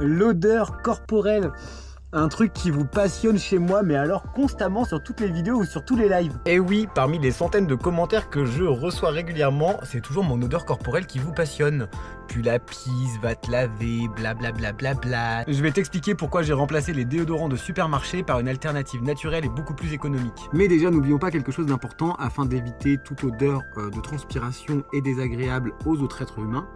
L'odeur corporelle, un truc qui vous passionne chez moi, mais alors constamment sur toutes les vidéos ou sur tous les lives. Et oui, parmi les centaines de commentaires que je reçois régulièrement, c'est toujours mon odeur corporelle qui vous passionne. Pue la pisse, va te laver, blablabla. Je vais t'expliquer pourquoi j'ai remplacé les déodorants de supermarché par une alternative naturelle et beaucoup plus économique. Mais déjà, n'oublions pas quelque chose d'important afin d'éviter toute odeur de transpiration et désagréable aux autres êtres humains.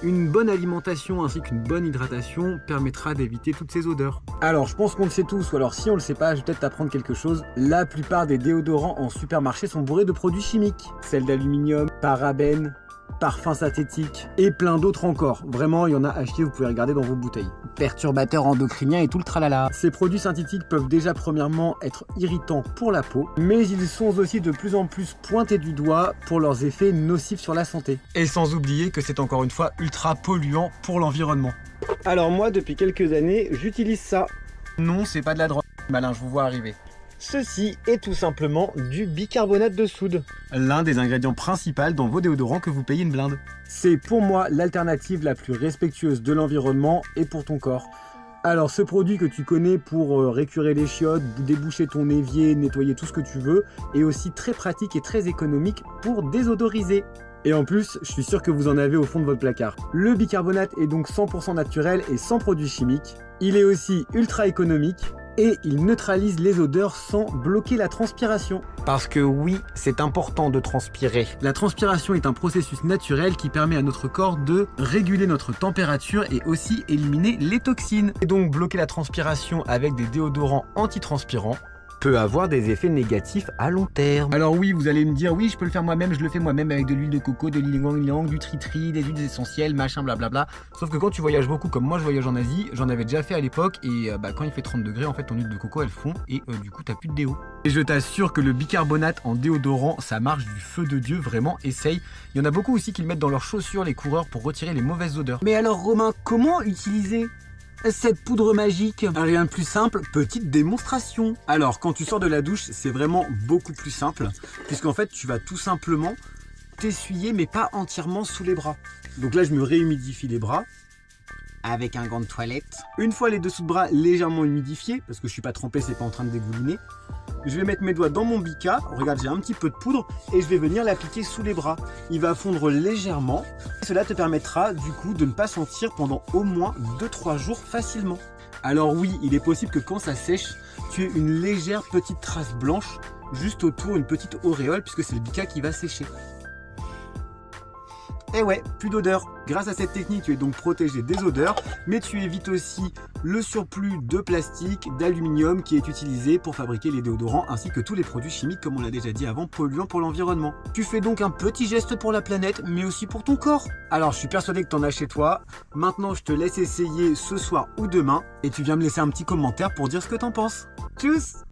Une bonne alimentation ainsi qu'une bonne hydratation permettra d'éviter toutes ces odeurs. Alors, je pense qu'on le sait tous, ou alors si on le sait pas, je vais peut-être t'apprendre quelque chose. La plupart des déodorants en supermarché sont bourrés de produits chimiques. Sel d'aluminium, parabènes, parfums synthétiques et plein d'autres encore. Vraiment, il y en a acheté, vous pouvez regarder dans vos bouteilles. Perturbateurs endocriniens et tout le tralala. Ces produits synthétiques peuvent déjà premièrement être irritants pour la peau, mais ils sont aussi de plus en plus pointés du doigt pour leurs effets nocifs sur la santé. Et sans oublier que c'est encore une fois ultra polluant pour l'environnement. Alors moi, depuis quelques années, j'utilise ça. Non, c'est pas de la drogue. Malin, je vous vois arriver. Ceci est tout simplement du bicarbonate de soude. L'un des ingrédients principaux dans vos déodorants que vous payez une blinde. C'est pour moi l'alternative la plus respectueuse de l'environnement et pour ton corps. Alors ce produit que tu connais pour récurer les chiottes, déboucher ton évier, nettoyer tout ce que tu veux, est aussi très pratique et très économique pour désodoriser. Et en plus, je suis sûr que vous en avez au fond de votre placard. Le bicarbonate est donc 100% naturel et sans produits chimiques. Il est aussi ultra économique et il neutralise les odeurs sans bloquer la transpiration. Parce que oui, c'est important de transpirer. La transpiration est un processus naturel qui permet à notre corps de réguler notre température et aussi éliminer les toxines. Et donc bloquer la transpiration avec des déodorants antitranspirants peut avoir des effets négatifs à long terme. Alors oui, vous allez me dire, oui, je peux le faire moi-même, je le fais moi-même avec de l'huile de coco, de l'ylang-ylang, du tritri, des huiles essentielles, machin, blablabla. Sauf que quand tu voyages beaucoup, comme moi je voyage en Asie, j'en avais déjà fait à l'époque et quand il fait 30 degrés, en fait ton huile de coco elle fond et du coup t'as plus de déo. Et je t'assure que le bicarbonate en déodorant, ça marche du feu de Dieu, vraiment, essaye. Il y en a beaucoup aussi qui le mettent dans leurs chaussures, les coureurs, pour retirer les mauvaises odeurs. Mais alors Romain, comment utiliser cette poudre magique? Rien de plus simple, petite démonstration. Alors quand tu sors de la douche, c'est vraiment beaucoup plus simple, puisqu'en fait tu vas tout simplement t'essuyer, mais pas entièrement sous les bras. Donc là je me réhumidifie les bras avec un gant de toilette. Une fois les dessous de bras légèrement humidifiés, parce que je suis pas trempé, c'est pas en train de dégouliner, je vais mettre mes doigts dans mon bica, regarde j'ai un petit peu de poudre, et je vais venir l'appliquer sous les bras. Il va fondre légèrement. Cela te permettra du coup de ne pas sentir pendant au moins 2-3 jours facilement. Alors oui, il est possible que quand ça sèche, tu aies une légère petite trace blanche, juste autour, une petite auréole, puisque c'est le bica qui va sécher. Et ouais, plus d'odeur. Grâce à cette technique, tu es donc protégé des odeurs, mais tu évites aussi le surplus de plastique, d'aluminium qui est utilisé pour fabriquer les déodorants, ainsi que tous les produits chimiques, comme on l'a déjà dit avant, polluants pour l'environnement. Tu fais donc un petit geste pour la planète, mais aussi pour ton corps. Alors, je suis persuadé que tu en as chez toi. Maintenant, je te laisse essayer ce soir ou demain, et tu viens me laisser un petit commentaire pour dire ce que t'en penses. Tchuss!